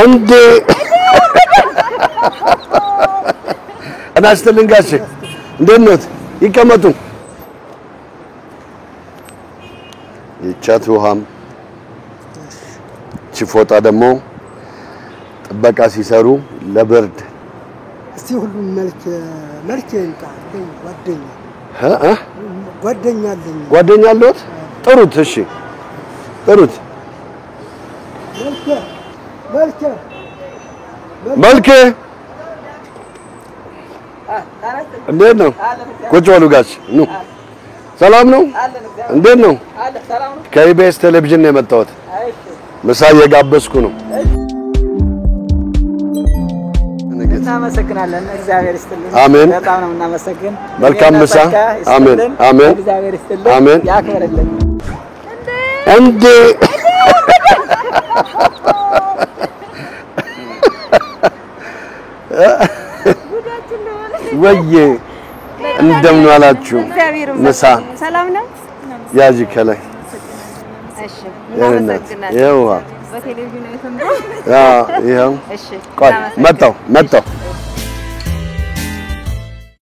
እንዴ እናስተልን ጋሼ እንዴት ነው ይቀመጡ ይቻት ውሃም ቺፎጣ ደግሞ ጥበቃ ሲሰሩ ለብርድ እስቲ ሁሉም መልክ እንጣ ጓደኛ አለዎት ጥሩት እሺ ጥሩት መልክ እንዴት ነው ቁጭ በሉ ጋሽ ኑ ሰላም ነው እንዴት ነው ከኢቢኤስ ቴሌቪዥን ነው የመጣሁት ምሳ እየጋበዝኩ ነው እናመሰግናለን እግዚአብሔር ይስጥልን አሜን በጣም ነው እናመሰግን መልካም ምሳ አሜን አሜን እግዚአብሔር ይስጥልን አሜን ያክብርልን እንዴ ወዬ እንደምን አላችሁ ምሳ ሰላም ነው ያጂ ከላይ እሺ እናመሰግናለን ያው በቴሌቪዥን አይተን ይሄው ቆይ መጣው